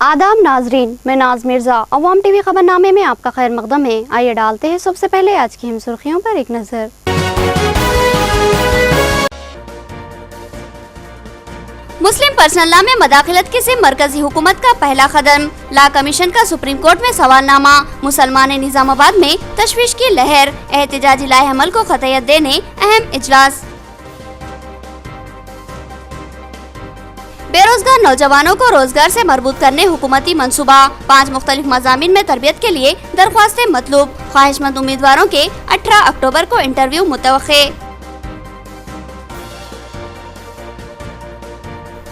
आदाब नाजरीन, मैं नाज मिर्ज़ा अवाम टीवी खबरनामे में आपका खैर मकदम है। आइए डालते हैं सबसे पहले आज की अहम सुर्खियों पर एक नज़र। मुस्लिम पर्सनल लॉ में मदाखिलत की सिर्फ मरकजी हुकूमत का पहला कदम। लॉ कमीशन का सुप्रीम कोर्ट में सवालनामा। मुसलमान निजामाबाद में तशवीश की लहर। एहतजाजी लाए अमल को खतयत देने अहम इजलास। बेरोजगार नौजवानों को रोजगार से मरबूत करने हुकूमती मंसूबा। 5 मुख्तलिफ मज़ामीन में तरबियत के लिए दरख्वास्तें मतलूब। ख्वाहिशमंद उम्मीदवारों के 18 अक्टूबर को इंटरव्यू मुतवक्के।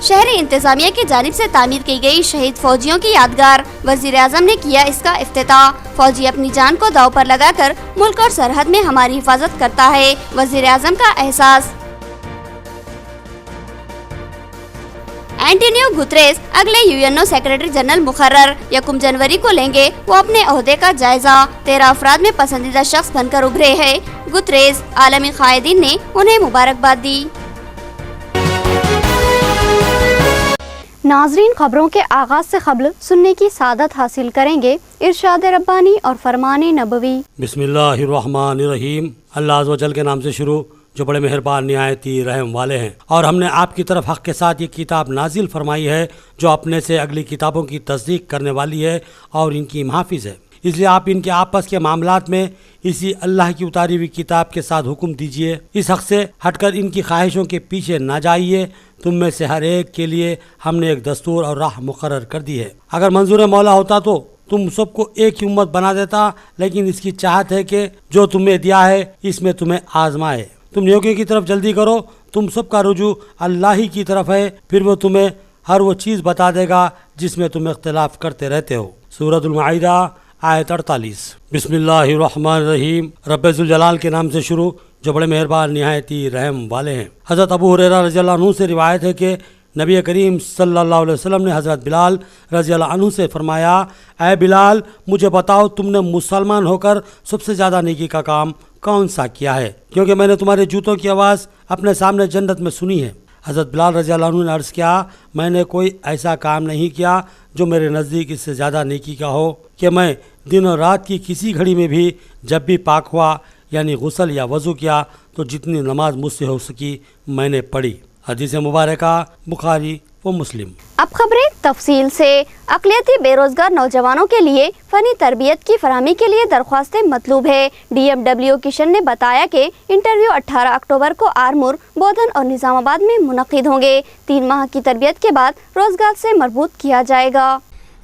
शहरी इंतजामिया की जानिब से तामीर की गई शहीद फौजियों की यादगार। वजीर आजम ने किया इसका इफ्तिताह। फौजी अपनी जान को दांव पर लगाकर मुल्क और सरहद में हमारी हिफाजत करता है, वजीर आजम का एहसास। एंटोनियो गुतरेस अगले यूएनओ सेक्रेटरी जनरल मुकर्रर। 1 जनवरी को लेंगे वो अपने ओहदे का जायजा। 13 अफराद में पसंदीदा शख्स बनकर उभरे हैं गुतरेस। आलमी कायदीन ने उन्हें मुबारकबाद दी। नाजरीन, खबरों के आगाज से क़ब्ल सुनने की सादत हासिल करेंगे इरशाद रब्बानी और फरमान नबवी। बिस्मिल्लाहिर्रहमानिर्रहीम। अल्लाह अज़्ज़ व जल के नाम से शुरू जो बड़े मेहरबान निहायती रहम वाले हैं। और हमने आपकी तरफ हक़ के साथ ये किताब नाजिल फरमाई है जो अपने से अगली किताबों की तस्दीक करने वाली है और इनकी मुहाफ़िज़ है। इसलिए आप इनके आपस के मामलात में इसी अल्लाह की उतारी हुई किताब के साथ हुक्म दीजिए। इस हक़ से हटकर इनकी ख्वाहिशों के पीछे न जाइए। तुम में से हर एक के लिए हमने एक दस्तूर और राह मुकर्रर कर दी है। अगर मंजूर मौला होता तो तुम सबको एक ही उम्मत बना देता, लेकिन इसकी चाहत है कि जो तुम्हें दिया है इसमें तुम्हें आजमाए। तुम नेकियों की तरफ जल्दी करो। तुम सबका रुजू अल्लाह ही की तरफ है, फिर वो तुम्हें हर वो चीज़ बता देगा जिसमें तुम इख्तिलाफ करते रहते हो। सूरतुल माइदा आयत 48। बिस्मिल्लाहिर्रहमानिर्रहीम। रब्बुल जलाल के नाम से शुरू जो बड़े मेहरबान निहायती रहम वाले हैं। हज़रत अबू हुरैरा रज़ियल्लाहु अन्हु से रिवायत है कि नबी करीम सल्लल्लाहु अलैहि वसल्लम ने हज़रत बिलाल रज़ियल्लाहु अन्हु से फरमाया, ऐ बिलाल, मुझे बताओ तुमने मुसलमान होकर सबसे ज़्यादा नेकी का काम कौन सा किया है, क्योंकि मैंने तुम्हारे जूतों की आवाज़ अपने सामने जन्नत में सुनी है। हज़रत बिलाल रज़ियल्लाहु अन्हु ने अर्ज़ किया, मैंने कोई ऐसा काम नहीं किया जो मेरे नज़दीक इससे ज़्यादा नेकी का हो कि मैं दिन और रात की किसी घड़ी में भी जब भी पाक हुआ यानी गुस्ल या वज़ू किया तो जितनी नमाज मुझसे हो सकी मैंने पढ़ी। हदीस मुबारका बुखारी व मुस्लिम। अब खबरें तफसील से। अक़लियती बेरोजगार नौजवानों के लिए फ़नी तरबियत की फराहमी के लिए दरख्वास्तें मतलूब है। DFW किशन ने बताया कि इंटरव्यू 18 अक्टूबर को आरमूर, बोधन और निज़ामाबाद में मुनक़िद होंगे। 3 माह की तरबियत के बाद रोजगार से मरबूत किया जाएगा।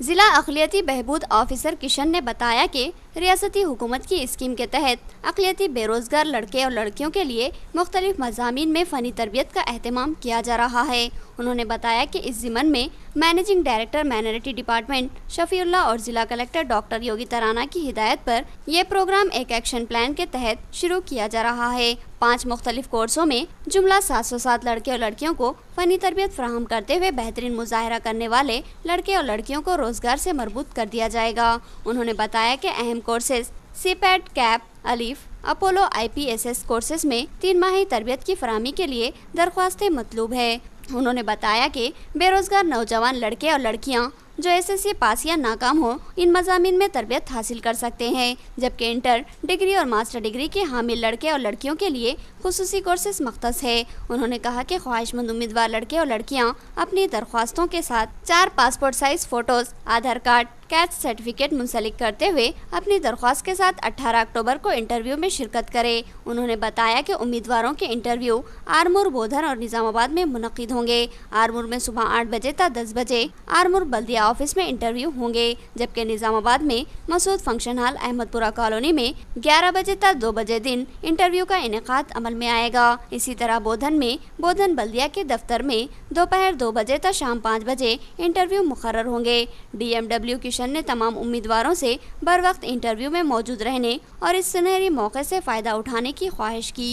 ज़िला अक़लियती बहबूद ऑफिसर किशन ने बताया कि रियासती हुकूमत की स्कीम के तहत अक़लियती बेरोज़गार लड़के और लड़कियों के लिए मुख्तलिफ मज़ामीन में फ़नी तरबियत का अहतमाम किया जा रहा है। उन्होंने बताया कि इस ज़िमन में managing director minority department Shafiullah और ज़िला कलेक्टर डॉक्टर योगी तराना की हिदायत पर यह प्रोग्राम एक एक्शन प्लान के तहत शुरू किया जा रहा है। 5 मुख्तलिफ कोर्सों में जुमला 707 लड़के और लड़कियों को फ़नी तरबियत फराहम करते हुए बेहतरीन मुजाहरा करने वाले लड़के और लड़कियों को रोज़गार से मरबूत कर दिया जाएगा। उन्होंने बताया कि अहम courses CPAT, cap, Alif, Apollo IPSS courses में 3 माही तरबियत की फराहमी के लिए दरख्वास्तें मतलूब है। उन्होंने बताया कि बेरोजगार नौजवान लड़के और लड़कियां जो SSC पास या नाकाम हो इन मज़ामीन में तरबियत हासिल कर सकते हैं, जबकि इंटर डिग्री और मास्टर डिग्री के हामिल लड़के और लड़कियों के लिए खुसूसी कोर्सेज मख्तस है। उन्होंने कहा कि ख्वाहिशमंद उम्मीदवार लड़के और लड़कियां अपनी दरख्वास्तों के साथ 4 पासपोर्ट साइज फ़ोटोज़, आधार कार्ड, कैस्ट सर्टिफिकेट मुंसलिक करते हुए अपनी दरख्वास्त के साथ 18 अक्टूबर को इंटरव्यू में शिरकत करें। उन्होंने बताया कि उम्मीदवारों के इंटरव्यू आरमूर, बोधन और निज़ामाबाद में मुनक़िद होंगे। आरमूर में सुबह 8 बजे तक 10 बजे आरमूर बल्दिया ऑफिस में इंटरव्यू होंगे, जबकि निज़ामाबाद में Masood function hall Ahmedpura colony में 11 बजे तक 2 बजे दिन इंटरव्यू का इनेकाद अमल में आएगा। इसी तरह बोधन में बोधन बल्दिया के दफ्तर में दोपहर 2 बजे तक शाम 5 बजे इंटरव्यू मुकर्रर होंगे। DMW किशन ने तमाम उम्मीदवारों से बर वक्त इंटरव्यू में मौजूद रहने और इस सुनहरी मौके से फ़ायदा उठाने की ख्वाहिश की।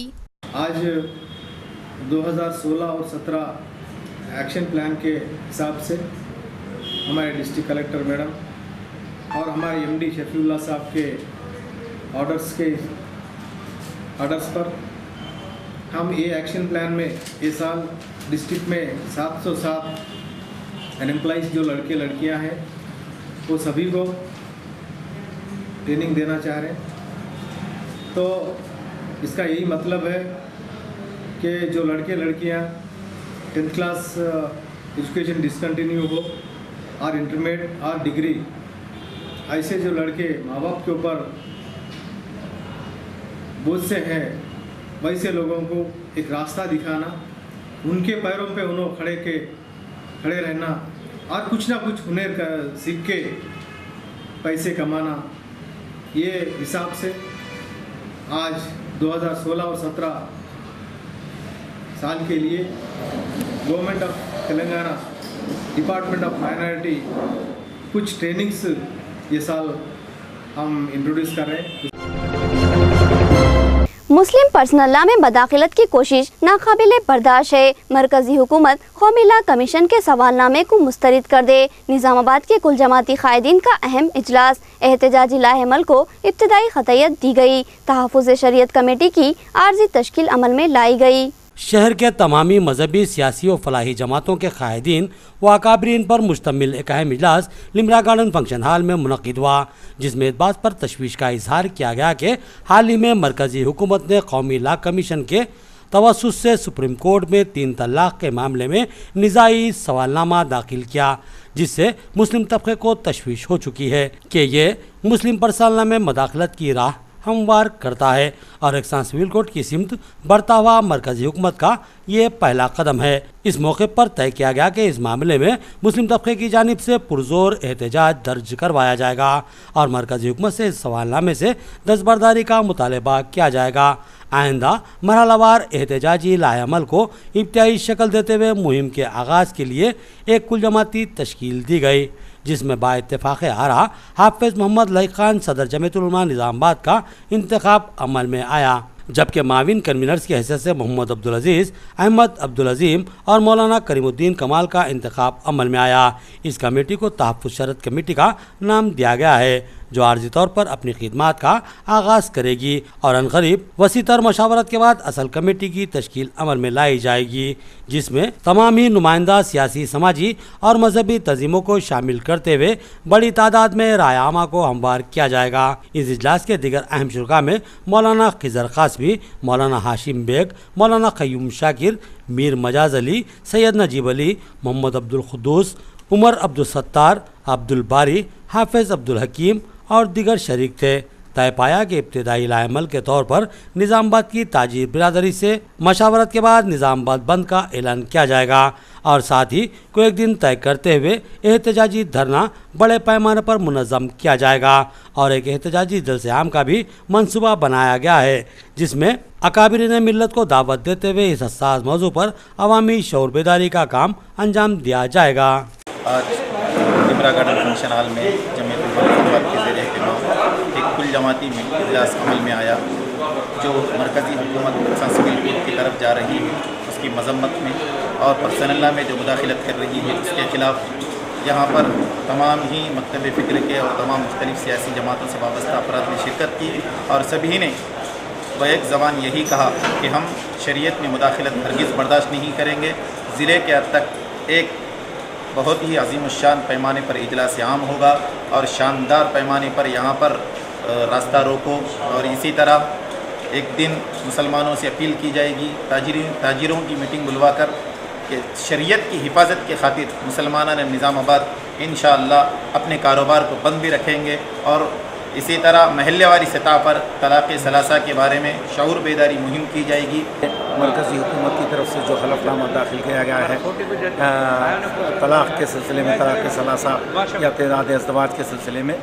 आज 2016 और 17 एक्शन प्लान के हिसाब से हमारे डिस्ट्रिक्ट कलेक्टर मैडम और हमारे MD शफीउल्लाह साहब के ऑर्डर्स पर हम ये एक्शन प्लान में ये साल डिस्ट्रिक्ट में 707 अनएम्प्लॉइज़ जो लड़के लड़कियां हैं वो सभी को ट्रेनिंग देना चाह रहे हैं। तो इसका यही मतलब है कि जो लड़के लड़कियां 10th क्लास एजुकेशन डिसकंटिन्यू हो और इंटरमीडिएट और डिग्री, ऐसे जो लड़के माँ बाप के ऊपर बोझ से हैं, वैसे लोगों को एक रास्ता दिखाना, उनके पैरों पे उन्होंने खड़े रहना और कुछ ना कुछ हुनर का सीख के पैसे कमाना, ये हिसाब से आज 2016 और 17 साल के लिए government of Telangana department of minority कुछ ट्रेनिंग्स ये साल हम इंट्रोड्यूस कर रहे हैं। मुस्लिम पर्सनल लॉ में मदाखलत की कोशिश नाकाबिले बर्दाश्त है। मरकजी हुकूमत कौमी लॉ कमीशन के सवालनामे को मुस्तरद कर दे। निज़ामाबाद के कुल जमाती कायदीन का अहम इजलास, एहतजाजी लाहेमल को इब्तदाई खतयत दी गई। तहफ़्फ़ुज़ शरीयत कमेटी की आर्जी तश्कील अमल में लाई गई। शहर के तमामी मजहबी, सियासी और फलाही जमातों के कायदीन व अकाबरीन पर मुश्तमिल एक अहम इजलास लिमरा गार्डन फंक्शन हॉल में मुनक़िद हुआ, जिसमें इस बात पर तशवीश का इजहार किया गया कि हाल ही में मरकजी हुकूमत ने कौमी लॉ कमीशन के तवस्सुत से सुप्रीम कोर्ट में 3 तलाक़ के मामले में निज़ाई सवालनामा दाखिल किया, जिससे मुस्लिम तबके को तशवीश हो चुकी है कि ये मुस्लिम पर्सनल लॉ में मदाखलत की राह हमवार करता है और एक सिविल कोड की सिमत बढ़ता हुआ मरकजी हुकूमत का ये पहला कदम है। इस मौके पर तय किया गया कि इस मामले में मुस्लिम तबके की जानिब से पुरजोर एहतजाज दर्ज करवाया जाएगा और मरकजी हुकूमत से इस सवालनामे से दस्तबरदारी का मुतालबा किया जाएगा। आइंदा मरहलावार एहतजाजी लाएअमल को इब्तिदाई शक्ल देते हुए मुहिम के आगाज़ के लिए एक कुल जमाती तश्कील दी गई, जिसमें बाइत्तेफाक़ आरा हाफिज़ मोहम्मद लईक़ खान सदर जमीयतुल उलमा निज़ामाबाद का इंतखाब अमल में आया, जबकि माविन कन्वीनर्स की हैसियत से मोहम्मद अब्दुल अजीज़, अहमद अब्दुल अज़ीम और मौलाना करीमुद्दीन कमाल का इंतखाब अमल में आया। इस कमेटी को तहफ़्फ़ुज़ शरीयत कमेटी का नाम दिया गया है, जो आर्जी तौर पर अपनी खिदमात का आगाज़ करेगी और अनक़रीब वसीतर मशावरत के बाद असल कमेटी की तश्कील अमल में लाई जाएगी, जिसमें तमाम ही नुमाइंदा सियासी, समाजी और मजहबी तंजीमों को शामिल करते हुए बड़ी तादाद में राय आमा को हमवार किया जाएगा। इस इजलास के दीगर अहम शुरा में मौलाना खिज़र क़ासमी, मौलाना हाशिम बेग, मौलाना क़य्यूम शाकिर, मीर मजाज अली, सैयद नजीब अली, मोहम्मद अब्दुल क़ुद्दूस, उमर अब्दुल सत्तार, अब्दुल बारी, हाफिज़ अब्दुल हकीम और दीगर शरीक थे। तय पाया कि इब्तिदाई लाएअमल के तौर पर निज़ामाबाद की ताजिर बिरादरी से मशावरत के बाद निज़ामाबाद बंद का ऐलान किया जाएगा और साथ ही को एक दिन तय करते हुए एहतजाजी धरना बड़े पैमाने पर मुनज़्ज़म किया जाएगा और एक एहतजाजी जलसे आम का भी मंसूबा बनाया गया है, जिसमें अकाबिरीन मिल्लत को दावत देते हुए इस हसास मौजू पर अवामी शऊर बेदारी का काम अंजाम दिया जाएगा। आज लिमरा गार्डन फंक्शन हॉल में जमीयतुल उलमा के ज़ेर एहतमाम एक कुल जमाती इजलास अमल में आया, जो मरकज़ी हुकूमत सिविल कोड की तरफ जा रही है उसकी मजम्मत में और पर्सनल लॉ में जो मुदाखलत कर रही है उसके ख़िलाफ़ यहाँ पर तमाम ही मकतब फ़िक्र के और तमाम मुख्तलिफ़ सियासी जमातों से वाबस्ता अफराद ने शिरकत की और सभी ने बैक ज़बान यही कहा कि हम शरीयत में मुदाखलत हरगिज़ बर्दाश्त नहीं करेंगे। ज़िले के हद तक एक बहुत ही अजीमुश्शान पैमाने पर इजलास आम होगा और शानदार पैमाने पर यहाँ पर रास्ता रोको और इसी तरह एक दिन मुसलमानों से अपील की जाएगी ताजिरों की मीटिंग बुलवाकर कि शरीयत की हिफाजत के खातिर मुसलमाना ने निज़ामाबाद इंशाअल्लाह अपने कारोबार को बंद भी रखेंगे और इसी तरह महल्लेवारी सतह पर तलाक़ सलासा के बारे में शऊर बेदारी मुहिम की जाएगी। मरकज़ी हुकूमत की तरफ से जो हलफनामा दाखिल किया गया है तलाक़ के सिलसिले में, तलाक़ सलासा या तेदाद अज़दवाज के सिलसिले में,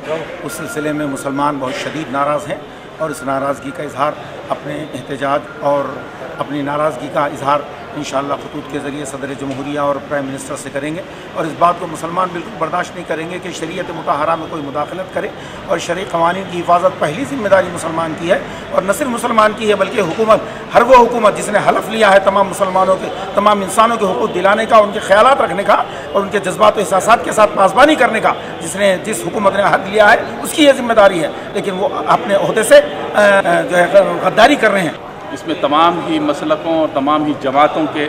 उस सिलसिले में मुसलमान बहुत शदीद नाराज़ हैं और इस नाराज़गी का इजहार अपने एहतजाज और अपनी नाराज़गी का इजहार इंशाअल्लाह खतूत के ज़रिए सदर जमहूरिया और प्राइम मिनिस्टर से करेंगे और इस बात को मुसलमान बिल्कुल बर्दाश्त नहीं करेंगे कि शरीयत मुताहरा में कोई मुदाखलत करे और शरई क़वानीन की हिफाजत पहली ज़िम्मेदारी मुसलमान की है और न सिर्फ मुसलमान की है बल्कि हुकूमत, हर वो हुकूमत जिसने हलफ लिया है तमाम मुसलमानों के, तमाम इंसानों के हुकूक दिलाने का, उनके ख़यालात रखने का और उनके जज्बात और एहसासात के साथ पासबानी करने का, जिस हुकूमत ने हद लिया है उसकी ये ज़िम्मेदारी है, लेकिन वो अपने ओहदे से जो है गद्दारी कर रहे हैं। इसमें तमाम ही मसलकों और तमाम ही जमातों के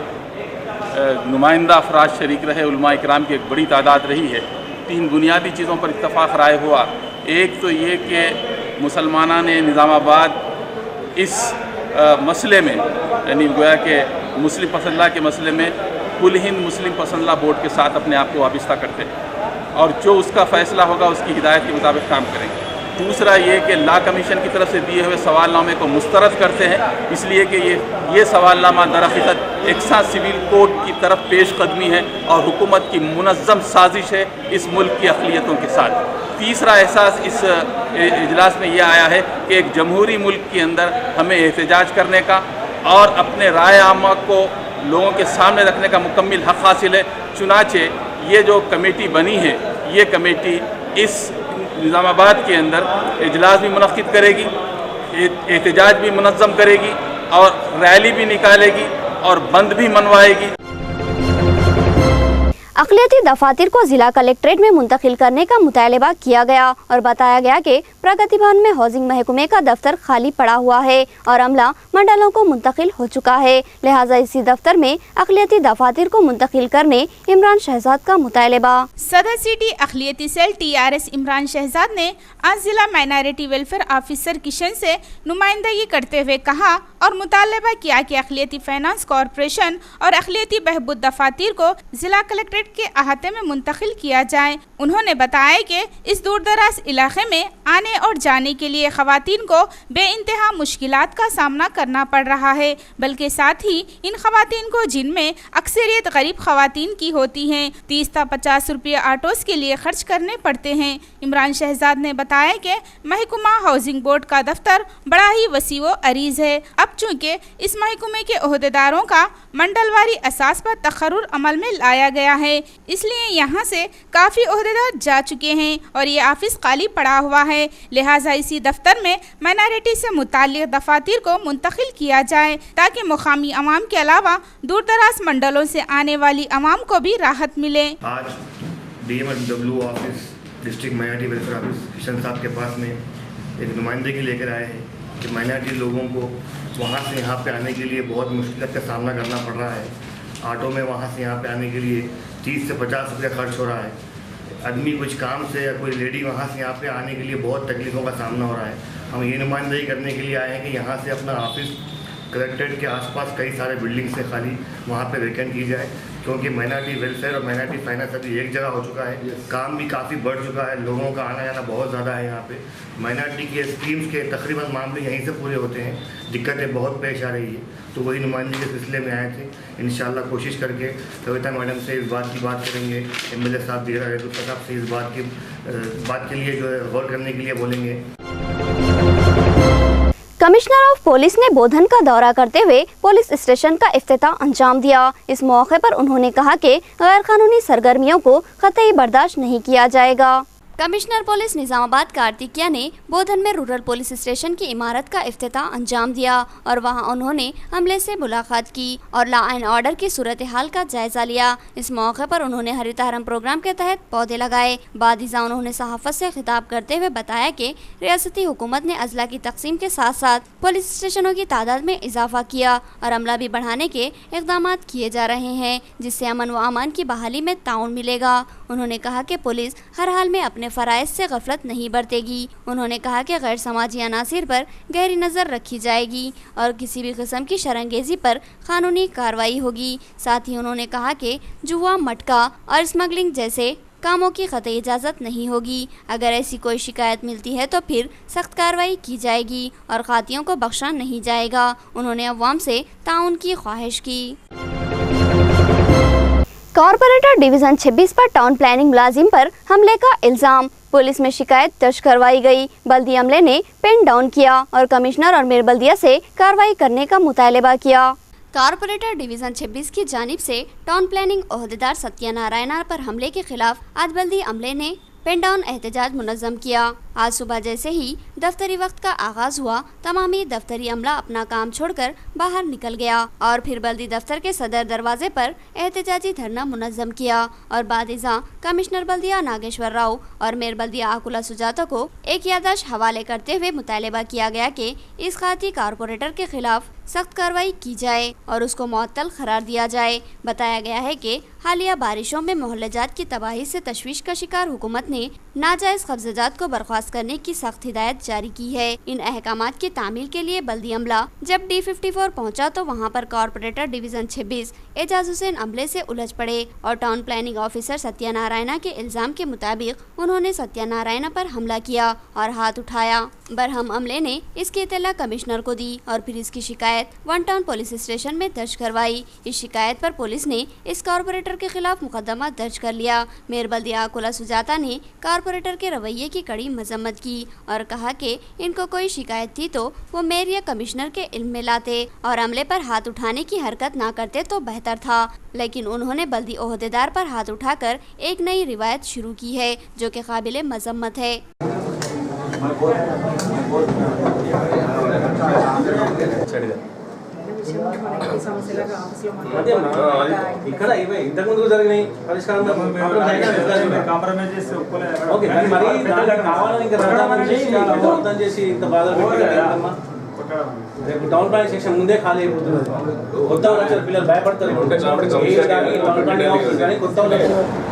नुमाइंदा अफराद शरीक रहे, उलमा इकराम की एक बड़ी तादाद रही है। तीन बुनियादी चीज़ों पर इत्तफाक़ राय हुआ। एक तो ये कि मुसलमाना ने निज़ामाबाद इस मसले में, यानी गोया कि मुस्लिम पसंदला के मसले में कुल हिंद मुस्लिम पसंदला बोर्ड के साथ अपने आप को वाबस्ता करते हैं और जो उसका फ़ैसला होगा उसकी हिदायत के मुताबिक काम करेंगे। दूसरा ये कि लॉ कमीशन की तरफ से दिए हुए सवालनामे को मुस्तरद करते हैं, इसलिए कि ये सवालनामा दरहकीकत एकसा सिविल कोड की तरफ पेश कदमी है और हुकूमत की मुनज़्ज़म साजिश है इस मुल्क की अक़लियतों के साथ। तीसरा एहसास इस इजलास में यह आया है कि एक जमहूरी मुल्क के अंदर हमें एहतजाज करने का और अपने राय आमा को लोगों के सामने रखने का मुकम्मल हक़ हासिल है। चुनाचे ये जो कमेटी बनी है, ये कमेटी इस निज़ामाबाद के अंदर इजलास भी मुनक़्क़िद करेगी, एहतजाज भी मुनज़्ज़म करेगी और रैली भी निकालेगी और बंद भी मनवाएगी। अक़लियती दफातर को जिला कलेक्ट्रेट में मुंतकिल करने का मुतालबा किया गया और बताया गया कि प्रगति भवन में हाउसिंग महकमे का दफ्तर खाली पड़ा हुआ है और अमला मंडलों को मुंतकिल हो चुका है, लिहाजा इसी दफ्तर में अक़लियती दफातर को मुंतकिल करने इमरान शहजाद का मुतालबा। सदर सिटी अक़लियती सेल TRS इमरान शहजाद ने आज जिला माइनॉरिटी वेलफेयर ऑफिसर किशन से नुमाइंदगी करते हुए कहा और मुतालबा किया कि अक़लियती फाइनेंस कॉरपोरेशन और अक़लियती बहबूद दफातर को जिला कलेक्ट्रेट के अहाते में मुंतकिल किया जाए। उन्होंने बताया कि इस दूर दराज इलाके में आने और जाने के लिए ख़वातीन को बेइंतहा मुश्किलात का सामना करना पड़ रहा है, बल्कि साथ ही इन ख़वातीन को, जिनमें अक्सरियत गरीब ख़वातीन की होती हैं, 30 से 50 रुपये ऑटोस के लिए खर्च करने पड़ते हैं। इमरान शहजाद ने बताया कि महकमा हाउसिंग बोर्ड का दफ्तर बड़ा ही वसी व अरीज़ है। अब चूँकि इस महकमे के ओहदेदारों का मंडलवारी असास पर तकर्रुर अमल में लाया गया है, इसलिए यहाँ से काफ़ी ओहदेदार जा चुके हैं और ये ऑफिस खाली पड़ा हुआ है, लिहाजा इसी दफ्तर में माइनॉरिटी से मुताल्लिक़ दफातर को मुंतकिल किया जाए ताकि मुकामी अवाम के अलावा दूर दराज मंडलों से आने वाली अवाम को भी राहत मिले। आज DMW office district minority welfare office Kishan साहब के पास में एक नुमाइंदगी लेकर आए हैं कि माइनॉरिटी लोगों को वहाँ से यहाँ पे आने के लिए बहुत मुश्किल का सामना करना पड़ रहा है। ऑटो में वहाँ से यहाँ पे आने के लिए 30 से 50 रुपये खर्च हो रहा है। आदमी कुछ काम से या कोई लेडी वहाँ से यहाँ पे आने के लिए बहुत तकलीफ़ों का सामना हो रहा है। हम ये नुमाइंदगी करने के लिए आए हैं कि यहाँ से अपना ऑफिस कलेक्ट्रेट के आसपास कई सारे बिल्डिंग से खाली वहाँ पे वैकेंट की जाए, क्योंकि माइनॉरिटी वेलफेयर और माइनॉरिटी फाइनेंस अभी एक जगह हो चुका है। काम भी काफ़ी बढ़ चुका है, लोगों का आना जाना बहुत ज़्यादा है। यहाँ पे माइनॉरिटी के स्कीम्स के तकरीबन मामले यहीं से पूरे होते हैं, दिक्कतें बहुत पेश आ रही है। तो वही नुमाइंदगी के सिलसिले में आए थे। इंशाल्लाह कोशिश करके कविता मैडम से इस बात की बात करेंगे, MLA साहब दीरा रेडुल्ला साहब से इस बात के लिए जो है गौर करने के लिए बोलेंगे। कमिश्नर ऑफ पुलिस ने बोधन का दौरा करते हुए पुलिस स्टेशन का इफ्तिताह अंजाम दिया। इस मौके पर उन्होंने कहा कि गैर कानूनी सरगर्मियों को कतई बर्दाश्त नहीं किया जाएगा। कमिश्नर पुलिस निजामाबाद कार्तिकिया ने बोधन में रूरल पुलिस स्टेशन की इमारत का इफ्तिताह अंजाम दिया और वहां उन्होंने अमले से मुलाकात की और लॉ एंड ऑर्डर की सूरत हाल का जायजा लिया। इस मौके पर उन्होंने हरितहरम प्रोग्राम के तहत पौधे लगाए। बादिजा उन्होंने सहाफत से खिताब करते हुए बताया कि रियासती हुकूमत ने अजला की तकसीम के साथ साथ पुलिस स्टेशनों की तादाद में इजाफा किया और अमला भी बढ़ाने के इकदाम किए जा रहे हैं, जिससे अमन व अमान की बहाली में ताउन मिलेगा। उन्होंने कहा कि पुलिस हर हाल में अपने फ़राइज़ से गफलत नहीं बरतेगी। उन्होंने कहा कि गैर समाजी अनासिर पर गहरी नज़र रखी जाएगी और किसी भी किस्म की शरंगेज़ी पर कानूनी कार्रवाई होगी। साथ ही उन्होंने कहा कि जुआ, मटका और स्मगलिंग जैसे कामों की कतई इजाज़त नहीं होगी। अगर ऐसी कोई शिकायत मिलती है तो फिर सख्त कार्रवाई की जाएगी और खातियों को बख्शा नहीं जाएगा। उन्होंने अवाम से ताउन की ख्वाहिश की। कॉरपोरेटर डिवीज़न 26 पर टाउन प्लानिंग मुलाजिम पर हमले का इल्ज़ाम। पुलिस में शिकायत दर्ज करवाई गई। बल्दी अमले ने पेन डाउन किया और कमिश्नर और मेयर बल्दिया से कार्रवाई करने का मुतालबा किया। कॉरपोरेटर डिवीज़न 26 की जानिब से टाउन प्लानिंग ओहदेदार सत्या नारायणा पर हमले के खिलाफ आज बल्दी अमले ने पेन डाउन एहतजाज मुनज़्ज़म किया। आज सुबह जैसे ही दफ्तरी वक्त का आगाज हुआ, तमामी दफ्तरी अमला अपना काम छोड़कर बाहर निकल गया और फिर बल्दी दफ्तर के सदर दरवाजे पर एहतजाजी धरना मुनज़्ज़म किया और बादिज़ा कमिश्नर बल्दिया नागेश्वर राव और मेयर बल्दिया आकुला सुजाता को एक याददाश्त हवाले करते हुए मुतालबा किया गया कि इस खाती कारपोरेटर के खिलाफ सख्त कार्रवाई की जाए और उसको मुअत्तल करार दिया जाए। बताया गया है कि हालिया बारिशों में मोहल्लेजात की तबाही से तशवीश का शिकार हुकूमत ने नाजायज कब्ज़ात को बर्खास्त करने की सख्त हिदायत जारी की है। इन अहकामात की तामील के लिए बल्दी अमला जब D54 पहुंचा तो वहां पर कारपोरेटर डिवीज़न 26 एजाज हुसैन अमले से उलझ पड़े और टाउन प्लानिंग ऑफिसर सत्यानारायणा के इल्ज़ाम के मुताबिक उन्होंने सत्यानारायणा पर हमला किया और हाथ उठाया। बरहम अमले ने इसकी इत्तला कमिश्नर को दी और फिर इसकी शिकायत वन टाउन पुलिस स्टेशन में दर्ज करवाई। इस शिकायत पर पुलिस ने इस कारपोरेटर के खिलाफ मुकदमा दर्ज कर लिया। मेयर बल्दिया आकुला सुजाता ने कारपोरेटर के रवैये की कड़ी मजम्मत की और कहा कि इनको कोई शिकायत थी तो वो मेयर या कमिश्नर के इल्म में लाते और अमले पर हाथ उठाने की हरकत ना करते तो बेहतर था, लेकिन उन्होंने बल्दी ओहदेदार पर हाथ उठाकर एक नई रिवायत शुरू की है जो कि काबिल मजम्मत है। ఇక్కడ ఇంతకు ముందు జరిగినాయి పరిష్కారం కావాలని ఇంకా చేసి ఇంత బాధ రేపు టౌన్ ప్లానింగ్ సెక్షన్ ముందే ఖాళీ అయిపోతున్నది. కొత్త వచ్చారు పిల్లలు భయపడతారు.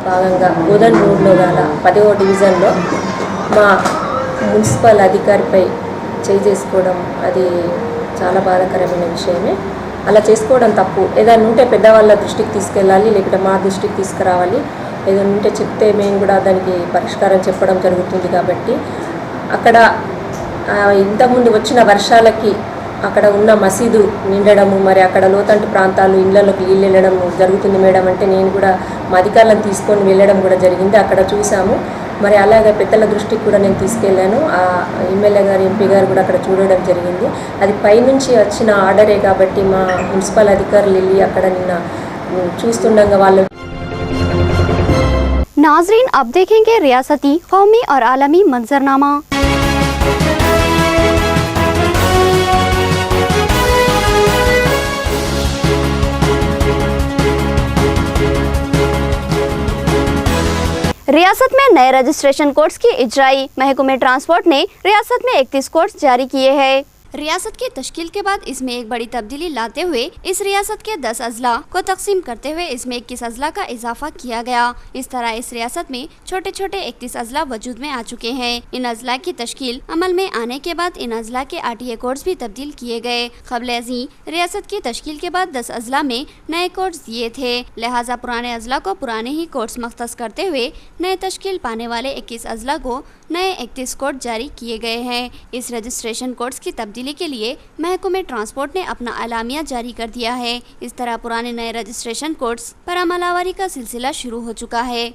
భాగంగా ఉదన్ రోడ్లో గల 10వ డివిజన్లో మా మున్సిపల్ అధికారిపై చేయి చేసుకోవడం అది చాలా బాధాకరమైన విషయమే. అలా చేసుకోవడం తప్పు. ఏదైనా ఉంటే పెద్దవాళ్ళ దృష్టికి తీసుకెళ్ళాలి, లేకపోతే మా దృష్టికి తీసుకురావాలి. ఏదైనా ఉంటే చెప్తే మేము కూడా దానికి పరిష్కారం చెప్పడం జరుగుతుంది. కాబట్టి అక్కడ ఇంతకుముందు వచ్చిన వర్షాలకి అక్కడ ఉన్న మసీదు నిండడము, మరి అక్కడ లోతంటి ప్రాంతాలు ఇళ్లలోకి నీళ్ళు వెళ్ళడం జరుగుతుంది మేడం అంటే నేను కూడా మా అధికారులను తీసుకొని వెళ్ళడం కూడా జరిగింది. అక్కడ చూసాము. మరి అలాగే పెద్దల దృష్టికి కూడా నేను తీసుకెళ్ళాను. ఆ ఎమ్మెల్యే గారు, ఎంపీ గారు కూడా అక్కడ చూడడం జరిగింది. అది పైనుంచి వచ్చిన ఆర్డరే కాబట్టి మా మున్సిపల్ అధికారులు వెళ్ళి అక్కడ నిన్న చూస్తుండగా వాళ్ళు. नाज़रीन, अब देखेंगे रियासती, कौमी और आलमी मंजरनामा। रियासत में नए रजिस्ट्रेशन कोड्स की इजराई। महकमे ट्रांसपोर्ट ने रियासत में 31 कोड्स जारी किए हैं। रियासत की तश्कील के बाद इसमें एक बड़ी तब्दीली लाते हुए इस रियासत के 10 अजला को तकसीम करते हुए इसमें 21 अजला का इजाफा किया गया। इस तरह इस रियासत में छोटे छोटे 31 अजला वजूद में आ चुके हैं। इन अजला की तश्कील अमल में आने के बाद इन अजला के RTA कोड्स भी तब्दील किए गए। क़ब्ल अज़ीं रियासत की तश्कील के बाद 10 अजला में नए कोड्स दिए थे, लिहाजा पुराने अजला को पुराने ही कोड्स मख्तस करते हुए नए तश्कील पाने वाले 21 अजला को नए 31 कोड जारी किए गए हैं। इस रजिस्ट्रेशन कोड्स की तब्दीली के लिए महकमे ट्रांसपोर्ट ने अपना अलामिया जारी कर दिया है। इस तरह पुराने नए रजिस्ट्रेशन कोड्स पर अमलावरी का सिलसिला शुरू हो चुका है।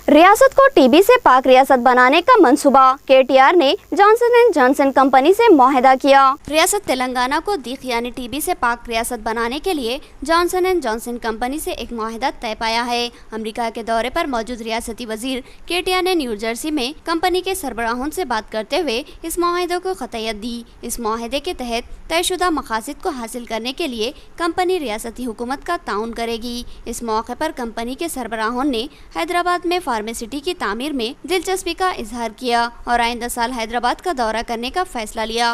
रियासत को टीबी से पाक रियासत बनाने का मंसूबा। KTR ने जॉनसन एंड जॉनसन कंपनी से मुआहदा किया। रियासत तेलंगाना को दीख यानी टीबी से पाक रियासत बनाने के लिए जॉनसन एंड जॉनसन कंपनी से एक मुआहदा तय पाया है। अमेरिका के दौरे पर मौजूद रियासती वजीर KTR ने न्यू जर्सी में कंपनी के सरबराहों से बात करते हुए इस मुआहदे को ख़तयत दी। इस मुआहदे के तहत तयशुदा मकासद को हासिल करने के लिए कंपनी रियासती हुकूमत का ताउन करेगी। इस मौके पर कंपनी के सरबराहों ने हैदराबाद में फार्मेसिटी की तामीर में दिलचस्पी का इजहार किया और आइंदा साल हैदराबाद का दौरा करने का फैसला लिया।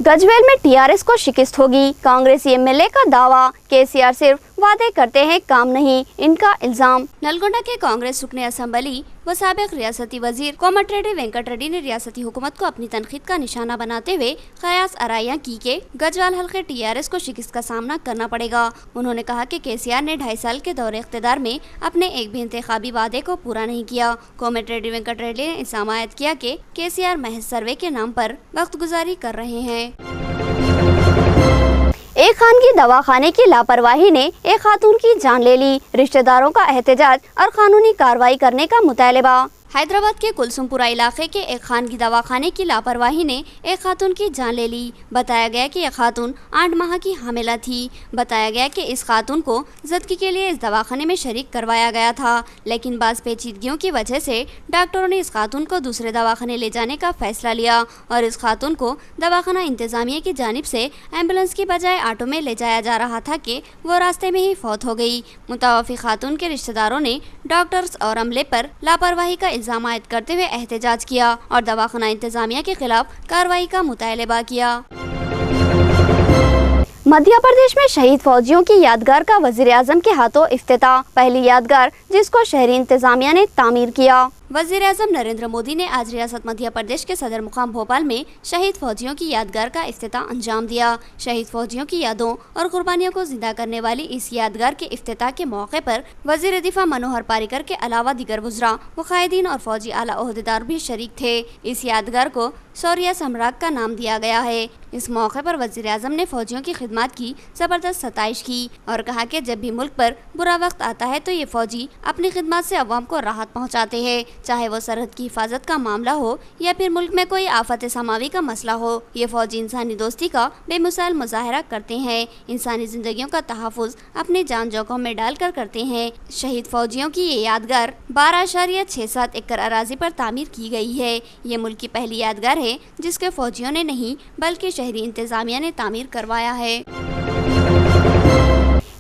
गजवेल में TRS को शिकस्त होगी। कांग्रेसी MLA का दावा। KCR सिर्फ वादे करते हैं, काम नहीं, इनका इल्जाम। नलगोंडा के कांग्रेस रुकने असम्बली व साबिक रियासती वजीर कोमटिरेड्डी वेंकट रेड्डी ने रियासती हुकूमत को अपनी तनकीद का निशाना बनाते हुए कयास आराइयां की कि गजवाल हल्के TRS को शिकस्त का सामना करना पड़ेगा। उन्होंने कहा कि KCR ने 2.5 साल के दौरे इख्तिदार में अपने एक भी इंतखाबी वादे को पूरा नहीं किया। कोमटिरेड्डी वेंकट रेड्डी ने इल्जाम आयद किया कि KCR महज सर्वे के नाम पर वक्त गुजारी कर रहे हैं। एक खानगी दवाखाने की लापरवाही ने एक खातून की जान ले ली। रिश्तेदारों का एहतजाज और कानूनी कार्रवाई करने का मुतालबा। हैदराबाद के कुलसुमपुरा इलाके के एक खानगी दवाखाने की लापरवाही ने एक खातून की जान ले ली। बताया गया कि यह खातून 8 माह की हामिला थी। बताया गया कि इस खातून को ज़दगी के लिए इस दवाखाने में शरीक करवाया गया था, लेकिन बाज़ पेचीदगियों की वजह से डॉक्टरों ने इस खातून को दूसरे दवाखाने ले जाने का फैसला लिया और इस खातून को दवाखाना इंतज़ामिया की जानिब से एम्बुलेंस की बजाय ऑटो में ले जाया जा रहा था कि वो रास्ते में ही फौत हो गई। मुतवफ़ी खातून के रिश्तेदारों ने डॉक्टर्स और अमले पर लापरवाही का इल्ज़ाम आयद करते हुए एहतजाज किया और दवाखाना इंतज़ामिया के खिलाफ कार्रवाई का मुतालबा किया। मध्य प्रदेश में शहीद फौजियों की यादगार का वज़ीर आज़म के हाथों इफ्तिताह। पहली यादगार जिसको शहरी इंतज़ामिया ने तामीर किया। वज़ीर आज़म नरेंद्र मोदी ने आज रियासत मध्य प्रदेश के सदर मुकाम भोपाल में शहीद फौजियों की यादगार का इफ्तिताह अंजाम दिया। शहीद फौजियों की यादों और कुर्बानियों को जिंदा करने वाली इस यादगार के इफ्तिताह के मौके पर वज़ीर दिफा मनोहर पारिकर के अलावा दीगर वुज़रा, मुक़ायदीन और फौजी आला ओहदेदार भी शरीक थे। इस यादगार को शौर्य सम्राट का नाम दिया गया है। इस मौके पर वज़ीर आज़म ने फौजियों की खिदमत की ज़बरदस्त सताइश की और कहा कि जब भी मुल्क पर बुरा वक्त आता है तो ये फौजी अपनी खिदमत से अवाम को राहत पहुँचाते हैं, चाहे वो सरहद की हिफाजत का मामला हो या फिर मुल्क में कोई आफत समावी का मसला हो। ये फौजी इंसानी दोस्ती का बेमिसाल मुजाहरा करते हैं, इंसानी जिंदगियों का तहफ़्फ़ुज़ अपनी जान जोखिम में डालकर करते हैं। शहीद फौजियों की ये यादगार 12.67 एकड़ अराजी पर तामीर की गई है। ये मुल्क की पहली यादगार है जिसके फौजियों ने नहीं बल्कि शहरी इंतज़ामिया ने तामीर करवाया है।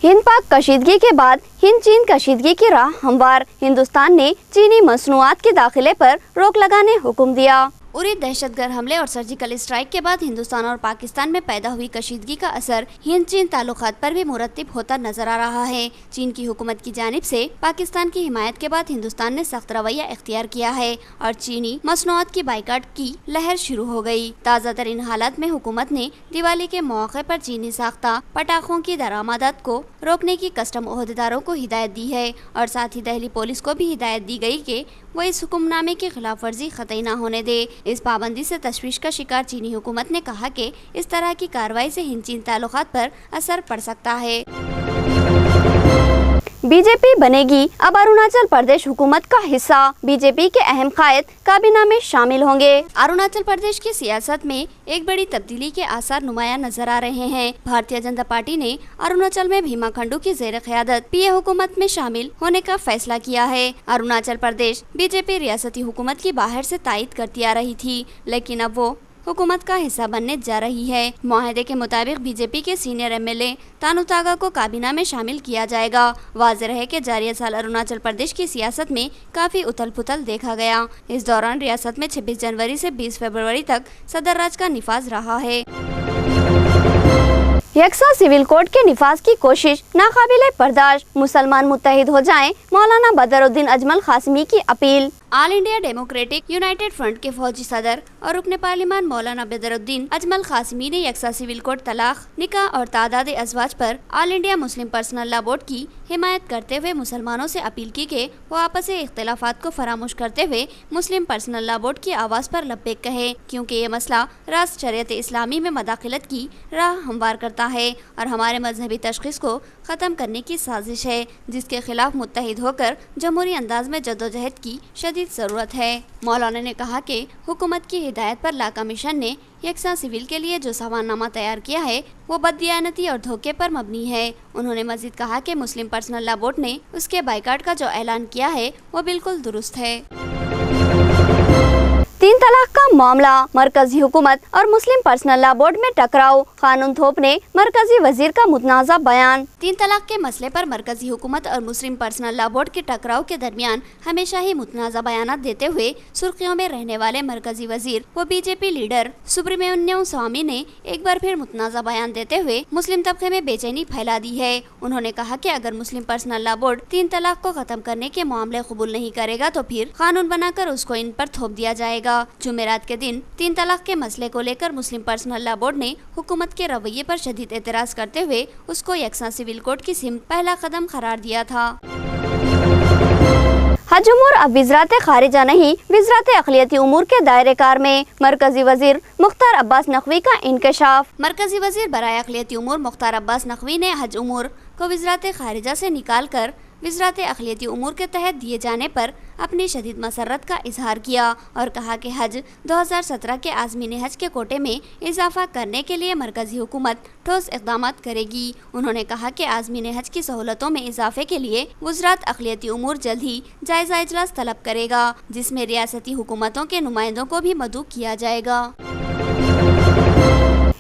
हिंद पाक कशीदगी के बाद हिंद चीन कशीदगी की राह हमवार। हिंदुस्तान ने चीनी मसनूआत के दाखिले पर रोक लगाने हुक्म दिया। उरी दहशतगर्द हमले और सर्जिकल स्ट्राइक के बाद हिंदुस्तान और पाकिस्तान में पैदा हुई कशीदगी का असर हिंद चीन ताल्लुकात पर भी मुरत्तिब होता नजर आ रहा है। चीन की हुकूमत की जानिब से पाकिस्तान की हिमायत के बाद हिंदुस्तान ने सख्त रवैया इख्तियार किया है और चीनी मसनूआत की बाइकाट की लहर शुरू हो गई। ताज़ा तरीन हालात में हुकूमत ने दिवाली के मौके पर चीनी साख्ता पटाखों की दरामदात को रोकने की कस्टम ओहदेदारों को हिदायत दी है और साथ ही दिल्ली पुलिस को भी हिदायत दी गई कि वो इस हुक्मनामे की खिलाफ वर्जी ख़तई न होने दे। इस पाबंदी से तशवीश का शिकार चीनी हुकूमत ने कहा कि इस तरह की कार्रवाई से हिंद चीन ताल्लुकात पर असर पड़ सकता है। बीजेपी बनेगी अब अरुणाचल प्रदेश हुकूमत का हिस्सा। बीजेपी के अहम कायद काबीना में शामिल होंगे। अरुणाचल प्रदेश की सियासत में एक बड़ी तब्दीली के आसार नुमाया नजर आ रहे हैं। भारतीय जनता पार्टी ने अरुणाचल में भीमा खंडू की ज़ेर क़यादत पीए हुकूमत में शामिल होने का फैसला किया है। अरुणाचल प्रदेश बीजेपी रियासती हुकूमत की बाहर से तायद करती आ रही थी, लेकिन अब वो हुकूमत का हिस्सा बनने जा रही है। मुआहदे के मुताबिक बीजेपी के सीनियर एमएलए तानु तागा को काबीना में शामिल किया जाएगा। वाज़ेह है कि जारी साल अरुणाचल प्रदेश की सियासत में काफ़ी उथल पुथल देखा गया। इस दौरान रियासत में 26 जनवरी से 20 फरवरी तक सदर राज का निफाज रहा है। यकसा सिविल कोड के निफाज की कोशिश नाकाबिले बर्दाश्त। मुसलमान मुत्तहिद हो जाएं, मौलाना बदरुद्दीन अजमल कासिमी की appeal. All India democratic United front के फौजी सदर और रुकन पार्लिमान मौलाना बदरुद्दीन अजमल कासिमी ने यकसा सिविल कोड तलाक, निकाह और तादाद अज़वाज पर all India Muslim personal law board की हिमायत करते हुए मुसलमानों से अपील की कि वो आपसी इख्तिलाफात को फरामोश करते हुए मुस्लिम पर्सनल लॉ बोर्ड की आवाज़ पर लब्बैक कहे, क्योंकि ये मसला रास शरीयत इस्लामी में मदाखिलत की राह हमवार करता है और हमारे मजहबी तशख़ीस को ख़त्म करने की साजिश है, जिसके खिलाफ मुत्तहिद होकर जमहूरी अंदाज में जद्दोजहद की शदीद ज़रूरत है। मौलाना ने कहा कि हुकूमत की हिदायत पर ला कमीशन ने यकसा सिविल के लिए जो सवालनामा तैयार किया है वो बददियानती और धोखे पर मबनी है। उन्होंने मजीद कहा कि मुस्लिम पर्सनल लॉ बोर्ड ने उसके बाइकाट का जो ऐलान किया है वो बिल्कुल दुरुस्त है। 3 तलाक का मामला, मरकजी हुकूमत और मुस्लिम पर्सनल लॉ बोर्ड में टकराव। कानून थोपने मरकजी वजीर का मुतनाज़ा बयान। 3 तलाक के मसले पर मरकजी हुकूमत और मुस्लिम पर्सनल लॉ बोर्ड के टकराव के दरमियान हमेशा ही मुतनाज़ा बयान देते हुए सुर्खियों में रहने वाले मरकजी वजीर व बीजेपी लीडर सुब्रमण्यम स्वामी ने एक बार फिर मुतनाज़ा बयान देते हुए मुस्लिम तबके में बेचैनी फैला दी है। उन्होंने कहा कि अगर मुस्लिम पर्सनल लॉ बोर्ड 3 तलाक को खत्म करने के मामले कबूल नहीं करेगा तो फिर कानून बनाकर उसको इन पर थोप दिया जाएगा। जुमेरात के दिन 3 तलाक के मसले को लेकर मुस्लिम पर्सनल लॉ बोर्ड ने हुकूमत के रवैये पर शदीद एतराज़ करते हुए उसको यकसा सिविल कोड की सिमत पहला कदम करार दिया था। हज उमूर अब वज़रात खारिजा नहीं, वज़रात अक़लियती उमूर के दायरे कार में। मरकजी वज़ीर मुख्तार अब्बास नकवी का इंकशाफ। मरकजी वज़ीर बराए अक़लियती उमूर मुख्तार अब्बास नकवी ने हज उमूर को वज़रात खारिजा से निकाल कर वज़रात अक़लियती उमूर के तहत दिए जाने पर अपनी शदीद मसरत का इजहार किया और कहा कि हज 2017 के आज़मीन हज के कोटे में इजाफा करने के लिए मरकज़ी हुकूमत ठोस इक़दाम करेगी। उन्होंने कहा कि आज़मीन हज की सहूलतों में इजाफे के लिए वज़रात अक़लियती उमूर जल्द ही जायज़ा इजलास तलब करेगा, जिसमें रियासती हुकूमतों के नुमाइंदों को भी मदऊ किया जाएगा।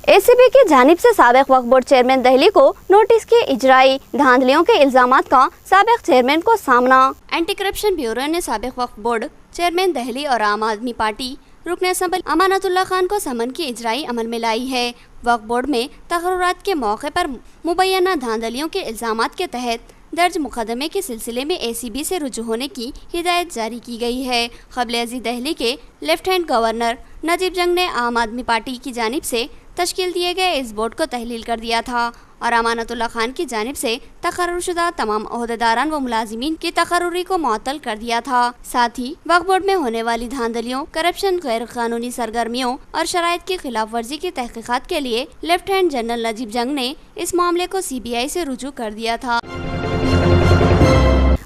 ACB की जानिब से साबिक़ वक्फ बोर्ड चेयरमैन दहली को नोटिस की इजराई, धांधलियों के इल्ज़ामात का साबिक़ चेयरमैन को सामना। एंटी करप्शन ब्यूरो ने साबिक़ वक्फ बोर्ड चेयरमैन दहली और आम आदमी पार्टी रुकन असम्बली अमानतुल्लाह खान को समन की इजराई अमल में लाई है। वक्फ बोर्ड में तकर्रुरात के मौके पर मुबैना धांधलियों के इल्ज़ामात के तहत दर्ज मुकदमे के सिलसिले में ACB से रुजू होने की हिदायत जारी की गई है। क़ब्ल-ए-ज़ी दहली के लेफ्ट हैंड गवर्नर नजीब जंग ने आम आदमी पार्टी की जानिब से तश्कील दिए गए इस बोर्ड को तहलील कर दिया था और अमानतुल्लाह खान की जानिब से तकर्रुरशुदा तमाम ओहदेदारान व मुलाजिमीन की तकर्रुरी को मुअत्तल कर दिया था। साथ ही वक्फ बोर्ड में होने वाली धांधलियों, करप्शन, गैर कानूनी सरगर्मियों और शराइत की खिलाफ वर्जी की तहकीकात के लिए लेफ्ट हैंड जनरल नजीब जंग ने इस मामले को CBI से रुजू कर दिया था।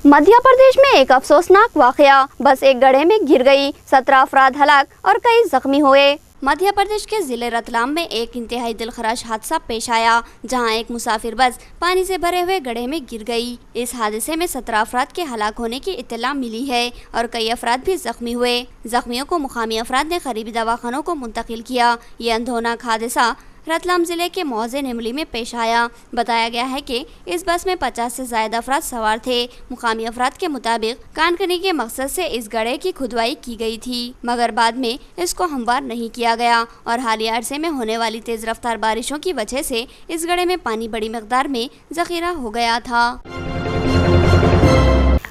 मध्य प्रदेश में एक अफसोसनाक वाक़या, बस एक गड्ढे में गिर गई, 17 अफराद हलाक और कई जख्मी हुए। मध्य प्रदेश के ज़िले रतलाम में एक इंतहाई दिलखराश हादसा पेश आया, जहां एक मुसाफिर बस पानी से भरे हुए गड्ढे में गिर गई। इस हादसे में 17 अफराद के हलाक होने की इत्तला मिली है और कई अफराद भी जख्मी हुए। जख्मियों को मुकामी अफराद ने करीबी दवाखानों को मुंतकिल किया। ये अंधोनाक हादसा रतलाम ज़िले के मौज़े निमली में पेश आया। बताया गया है कि इस बस में 50 से ज़्यादा अफराद सवार थे। मुकामी अफराद के मुताबिक कानकनी के मकसद से इस गड्ढे की खुदवाई की गई थी, मगर बाद में इसको हमवार नहीं किया गया और हालिया अरसे में होने वाली तेज़ रफ्तार बारिशों की वजह से इस गड्ढे में पानी बड़ी मकदार में ज़ख़ीरा हो गया था।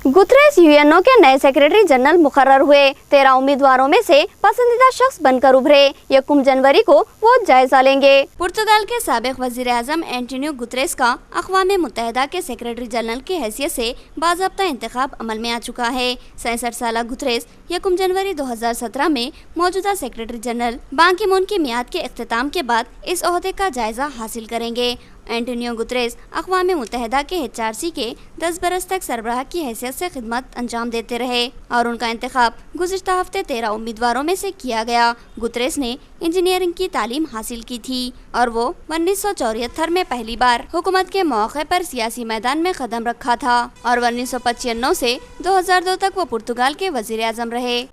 गुतरेस UNO के नए सेक्रेटरी जनरल मुकर्रर हुए। 13 उम्मीदवारों में से पसंदीदा शख्स बनकर उभरे। 1 जनवरी को वोट जायजा लेंगे। पुर्तगाल के साबिक़ वज़ीर आज़म एंटोनियो गुतरेस का अक़वाम मुत्तहिदा के सेक्रेटरी जनरल की हैसियत से बाज़ाब्ता इंतखाब अमल में आ चुका है। 67 साला गुतरेस 1 जनवरी 2017 में मौजूदा सेक्रेटरी जनरल बान की मून की मियाद के इख्तिताम के बाद इस ओहदे का जायजा हासिल करेंगे। एंटोनियो गुतरेस अक़वाम मुत्तहिदा के HRC के 10 बरस तक सरबराह की हैसियत से खिदमत अंजाम देते रहे और उनका इंतखाब गुज़िश्ता हफ्ते 13 उम्मीदवारों में से किया गया। गुतरेस ने इंजीनियरिंग की तालीम हासिल की थी और वो 1974 में पहली बार हुकूमत के मौके पर सियासी मैदान में कदम रखा था और 1995 से 2002 तक वो पुर्तगाल के वज़ीर आज़म रहे।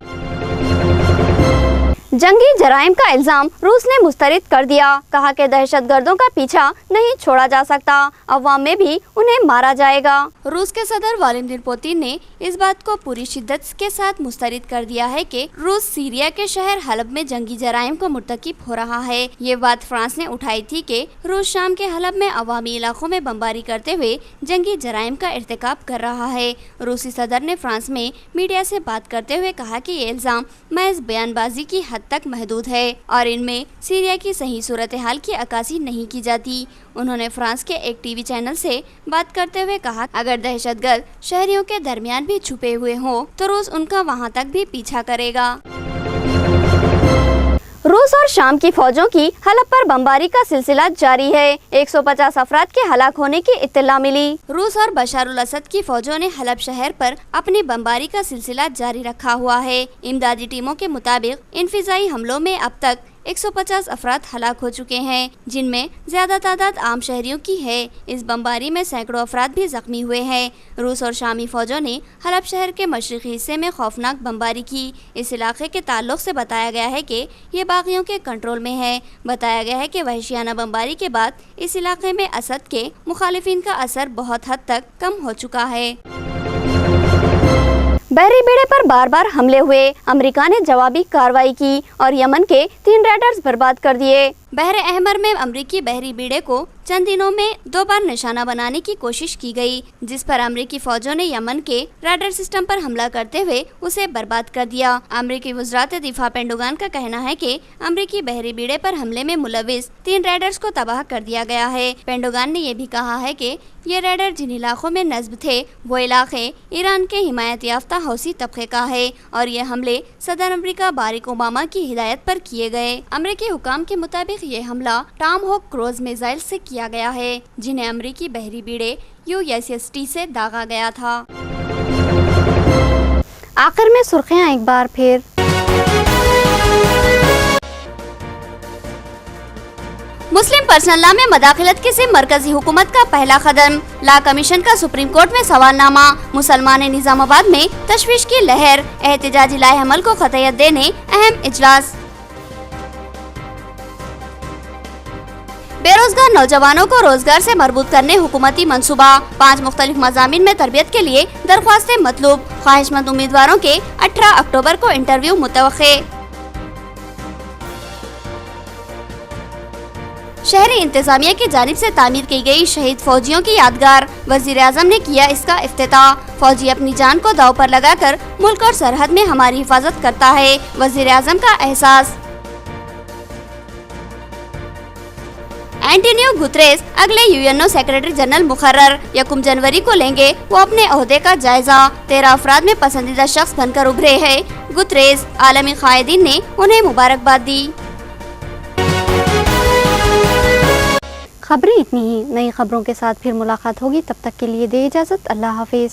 जंगी जराइम का इल्ज़ाम रूस ने मुस्तरद कर दिया। कहा कि दहशतगर्दों का पीछा नहीं छोड़ा जा सकता, अवाम में भी उन्हें मारा जाएगा। रूस के सदर व्लादिमीर पुतिन ने इस बात को पूरी शिद्दत के साथ मुस्तरद कर दिया है कि रूस सीरिया के शहर हलब में जंगी जराइम को मुर्तकिब हो रहा है। ये बात फ्रांस ने उठाई थी कि रूस शाम के हलब में अवामी इलाकों में बमबारी करते हुए जंगी जराइम का इर्तिकाब कर रहा है। रूसी सदर ने फ्रांस में मीडिया से बात करते हुए कहा कि ये इल्ज़ाम महज बयानबाजी की हद तक महदूद है और इनमें सीरिया की सही सूरत हाल की अक्कासी नहीं की जाती। उन्होंने फ्रांस के एक टीवी चैनल से बात करते हुए कहा, अगर दहशतगर्द शहरियों के दरमियान भी छुपे हुए हों तो रूस उनका वहां तक भी पीछा करेगा। रूस और शाम की फौजों की हलब पर बमबारी का सिलसिला जारी है। 150 अफराद के हलाक होने की इत्तला मिली। रूस और बशार उल असद की फौजों ने हलब शहर पर अपनी बमबारी का सिलसिला जारी रखा हुआ है। इमदादी टीमों के मुताबिक इन फिजाई हमलों में अब तक 150 अफराद हलाक हो चुके हैं, जिनमें ज्यादा तादाद आम शहरियों की है। इस बमबारी में सैकड़ों अफराद भी जख्मी हुए हैं। रूस और शामी फौजों ने हलब शहर के मशरक़ी हिस्से में खौफनाक बमबारी की। इस इलाके के ताल्लुक से बताया गया है कि ये बागियों के कंट्रोल में है। बताया गया है कि वहशियाना बमबारी के बाद इस इलाके में असद के मुखालिफिन का असर बहुत हद तक कम हो चुका है। बहरी बेड़े पर बार बार हमले हुए, अमेरिका ने जवाबी कार्रवाई की और यमन के 3 रैडर्स बर्बाद कर दिए। बहरे अहमर में अमरीकी बहरी बेड़े को चंद दिनों में 2 बार निशाना बनाने की कोशिश की गई, जिस पर अमरीकी फौजों ने यमन के रडार सिस्टम पर हमला करते हुए उसे बर्बाद कर दिया। अमरीकी वज़रात दिफा पेंटागन का कहना है कि अमरीकी बहरी बेड़े पर हमले में मुलविस 3 रैडर्स को तबाह कर दिया गया है। पेंटागन ने यह भी कहा है कि ये रैडर जिन इलाकों में नस्ब थे वो इलाके ईरान के हिमायत याफ्ता हौसी तबके का है और ये हमले सदर अमरीका बाराक ओबामा की हिदायत पर किए गए। अमरीकी हुकाम के मुताबिक ये हमला टॉम हॉक क्रूज मिसाइल से किया किया गया है, जिन्हें अमरीकी बहरी बीड़े USST से दागा गया था। आखिर में सुर्खियां एक बार फिर। मुस्लिम पर्सनल लॉ में मदाखलत की सिर्फ मरकजी हुकूमत का पहला कदम, लॉ कमीशन का सुप्रीम कोर्ट में सवालनामा, मुसलमान निजामाबाद में तशवीश की लहर, एहतजाजी लाए अमल को खतयत देने अहम इजलास। बेरोजगार नौजवानों को रोजगार से मरबूत करने हुकूमती मंसूबा, 5 मुख्तलिफ मज़ामीन में तरबियत के लिए दरख्वास्तें मतलूब, ख्वाहिशमंद उम्मीदवारों के 18 अक्टूबर को इंटरव्यू मुतवक्के। शहरी इंतजामिया की जानिब से तामीर की गई शहीद फौजियों की यादगार, वजीर आजम ने किया इसका इफ्तिताह। फौजी अपनी जान को दांव पर लगाकर मुल्क और सरहद में हमारी हिफाजत करता है, वजीर आजम का एहसास। एंटोनियो गुतरेस अगले यूएनओ सेक्रेटरी जनरल मुकर्रर, 1 जनवरी को लेंगे वो अपने ओहदे का जायजा। 13 अफराद में पसंदीदा शख्स बनकर उभरे हैं गुतरेस, आलमी कायदीन ने उन्हें मुबारकबाद दी। खबरें इतनी ही, नई खबरों के साथ फिर मुलाकात होगी, तब तक के लिए दे इजाजत, अल्लाह हाफिज।